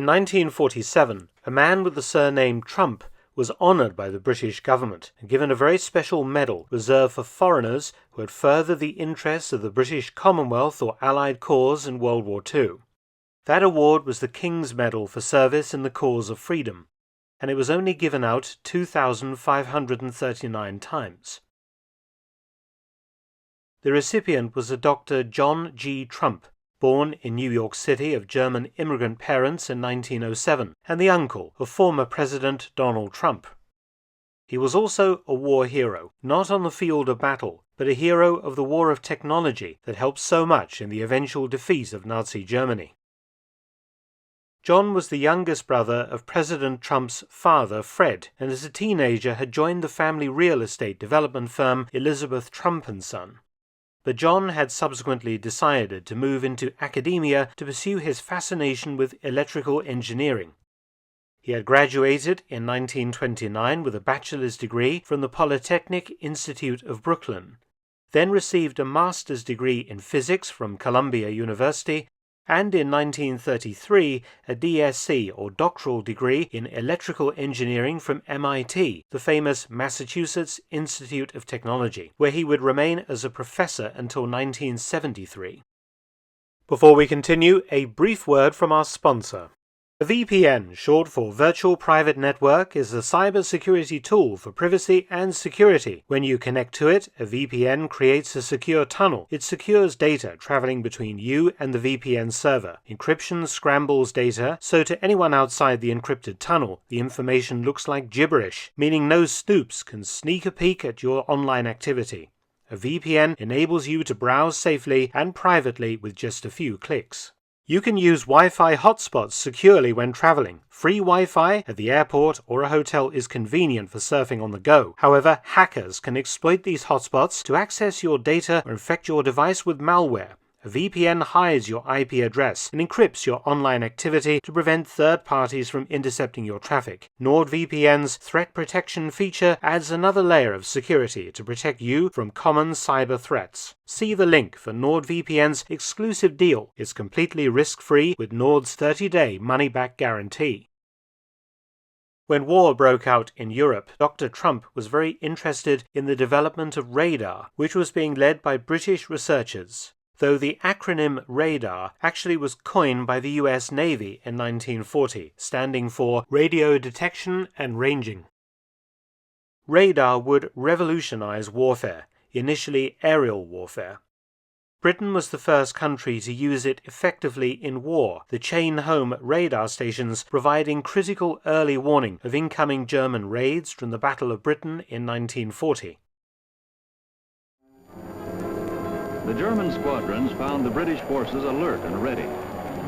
In 1947, a man with the surname Trump was honoured by the British government and given a very special medal reserved for foreigners who had furthered the interests of the British Commonwealth or Allied cause in World War II. That award was the King's Medal for Service in the Cause of Freedom, and it was only given out 2,539 times. The recipient was a Dr. John G. Trump, born in New York City of German immigrant parents in 1907, and the uncle of former President Donald Trump. He was also a war hero, not on the field of battle, but a hero of the war of technology that helped so much in the eventual defeat of Nazi Germany. John was the youngest brother of President Trump's father, Fred, and as a teenager had joined the family real estate development firm Elizabeth Trump & Son. But John had subsequently decided to move into academia to pursue his fascination with electrical engineering. He had graduated in 1929 with a bachelor's degree from the Polytechnic Institute of Brooklyn, then received a master's degree in physics from Columbia University, and in 1933 a DSc or doctoral degree in electrical engineering from MIT, the famous Massachusetts Institute of Technology, where he would remain as a professor until 1973. Before we continue, a brief word from our sponsor. A VPN, short for Virtual Private Network, is a cybersecurity tool for privacy and security. When you connect to it, a VPN creates a secure tunnel. It secures data traveling between you and the VPN server. Encryption scrambles data, so to anyone outside the encrypted tunnel, the information looks like gibberish, meaning no snoops can sneak a peek at your online activity. A VPN enables you to browse safely and privately with just a few clicks. You can use Wi-Fi hotspots securely when traveling. Free Wi-Fi at the airport or a hotel is convenient for surfing on the go. However, hackers can exploit these hotspots to access your data or infect your device with malware. A VPN hides your IP address and encrypts your online activity to prevent third parties from intercepting your traffic. NordVPN's threat protection feature adds another layer of security to protect you from common cyber threats. See the link for NordVPN's exclusive deal. It's completely risk-free with Nord's 30-day money-back guarantee. When war broke out in Europe, Dr. Trump was very interested in the development of radar, which was being led by British researchers, though the acronym radar actually was coined by the US Navy in 1940, standing for Radio Detection and Ranging. Radar would revolutionize warfare, initially aerial warfare. Britain was the first country to use it effectively in war, the chain-home radar stations providing critical early warning of incoming German raids from the Battle of Britain in 1940. The German squadrons found the British forces alert and ready,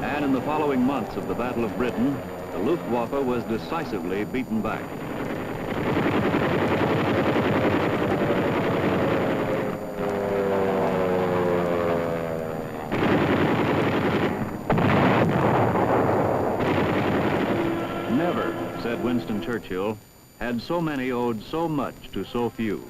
and in the following months of the Battle of Britain, the Luftwaffe was decisively beaten back. Never, said Winston Churchill, had so many owed so much to so few.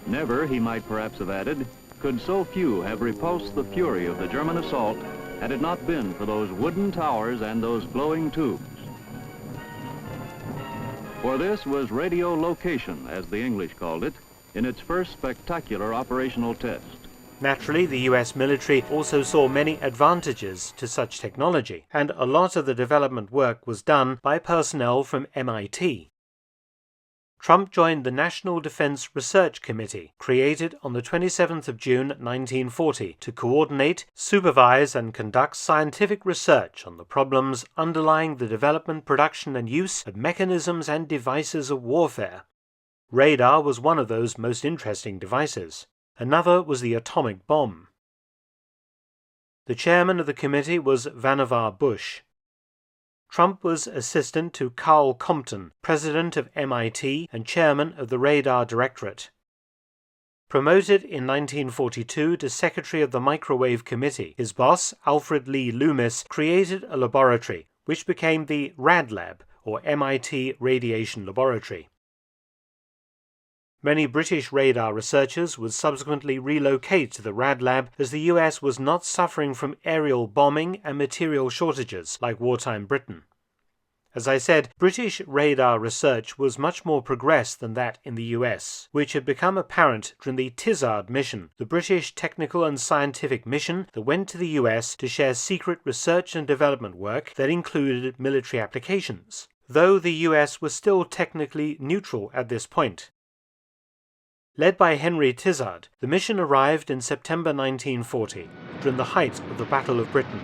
Never, he might perhaps have added, could so few have repulsed the fury of the German assault had it not been for those wooden towers and those glowing tubes. For this was radio location, as the English called it, in its first spectacular operational test. Naturally, the US military also saw many advantages to such technology, and a lot of the development work was done by personnel from MIT. Trump joined the National Defense Research Committee, created on the 27th of June 1940, to coordinate, supervise, and conduct scientific research on the problems underlying the development, production, and use of mechanisms and devices of warfare. Radar was one of those most interesting devices. Another was the atomic bomb. The chairman of the committee was Vannevar Bush. Trump was assistant to Carl Compton, president of MIT and chairman of the Radar Directorate. Promoted in 1942 to secretary of the Microwave Committee, his boss, Alfred Lee Loomis, created a laboratory, which became the RAD Lab, or MIT Radiation Laboratory. Many British radar researchers would subsequently relocate to the RAD Lab as the US was not suffering from aerial bombing and material shortages like wartime Britain. As I said, British radar research was much more progressed than that in the US, which had become apparent during the Tizard mission, the British technical and scientific mission that went to the US to share secret research and development work that included military applications, though the US was still technically neutral at this point. Led by Henry Tizard, the mission arrived in September 1940, during the height of the Battle of Britain,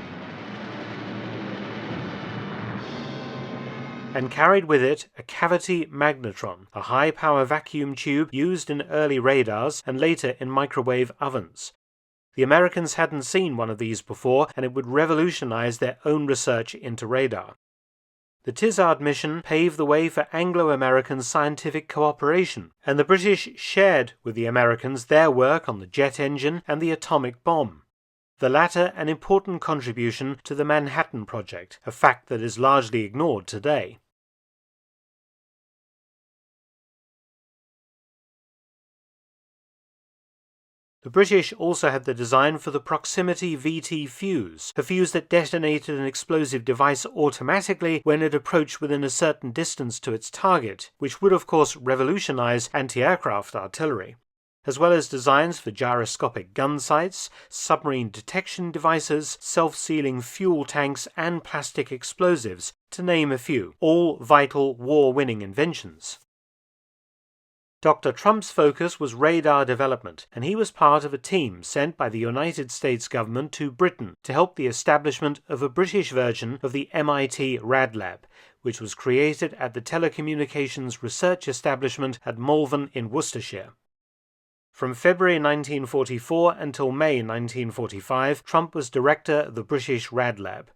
and carried with it a cavity magnetron, a high-power vacuum tube used in early radars and later in microwave ovens. The Americans hadn't seen one of these before, and it would revolutionize their own research into radar. The Tizard mission paved the way for Anglo-American scientific cooperation, and the British shared with the Americans their work on the jet engine and the atomic bomb. The latter an important contribution to the Manhattan Project, a fact that is largely ignored today. The British also had the design for the proximity VT fuse, a fuse that detonated an explosive device automatically when it approached within a certain distance to its target, which would of course revolutionize anti-aircraft artillery, as well as designs for gyroscopic gun sights, submarine detection devices, self-sealing fuel tanks, and plastic explosives, to name a few, all vital war-winning inventions. Dr. Trump's focus was radar development, and he was part of a team sent by the United States government to Britain to help the establishment of a British version of the MIT Rad Lab, which was created at the Telecommunications Research Establishment at Malvern in Worcestershire. From February 1944 until May 1945, Trump was director of the British Rad Lab.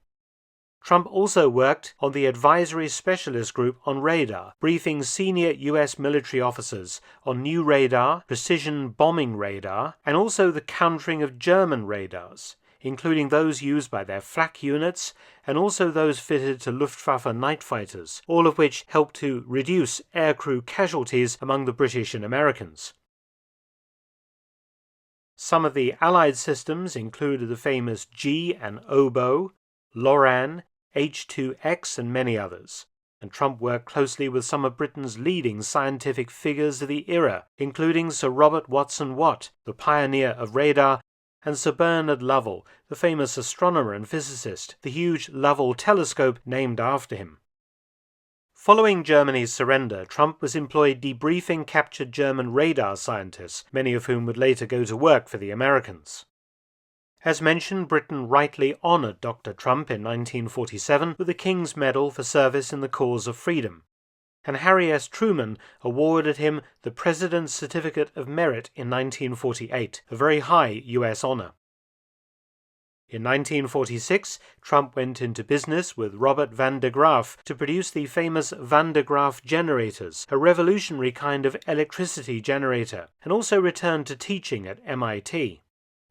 Trump also worked on the Advisory Specialist Group on Radar, briefing senior U.S. military officers on new radar, precision bombing radar, and also the countering of German radars, including those used by their flak units and also those fitted to Luftwaffe night fighters, all of which helped to reduce aircrew casualties among the British and Americans. Some of the Allied systems included the famous G and Oboe, Loran, H-2X, and many others, and Trump worked closely with some of Britain's leading scientific figures of the era, including Sir Robert Watson Watt, the pioneer of radar, and Sir Bernard Lovell, the famous astronomer and physicist, the huge Lovell telescope named after him. Following Germany's surrender, Trump was employed debriefing captured German radar scientists, many of whom would later go to work for the Americans. As mentioned, Britain rightly honoured Dr. Trump in 1947 with the King's Medal for service in the cause of freedom, and Harry S. Truman awarded him the President's Certificate of Merit in 1948, a very high U.S. honour. In 1946, Trump went into business with Robert van der Graaf to produce the famous Van der Graaf generators, a revolutionary kind of electricity generator, and also returned to teaching at MIT.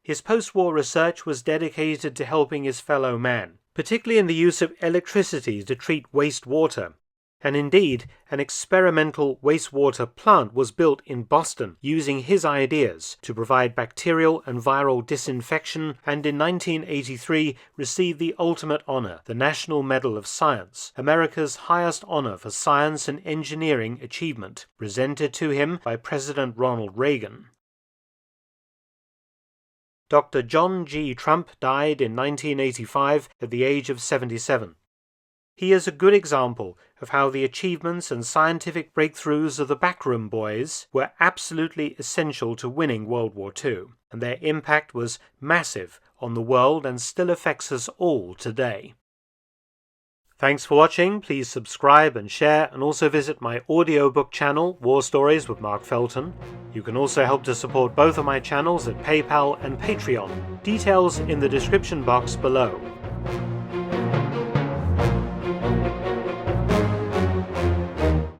His post-war research was dedicated to helping his fellow man, particularly in the use of electricity to treat wastewater, and indeed an experimental wastewater plant was built in Boston using his ideas to provide bacterial and viral disinfection, and in 1983 received the ultimate honor, the National Medal of Science, America's highest honor for science and engineering achievement, presented to him by President Ronald Reagan. Dr. John G. Trump died in 1985 at the age of 77. He is a good example of how the achievements and scientific breakthroughs of the backroom boys were absolutely essential to winning World War II, and their impact was massive on the world and still affects us all today. Thanks for watching. Please subscribe and share, and also visit my audiobook channel, War Stories with Mark Felton. You can also help to support both of my channels at PayPal and Patreon. Details in the description box below.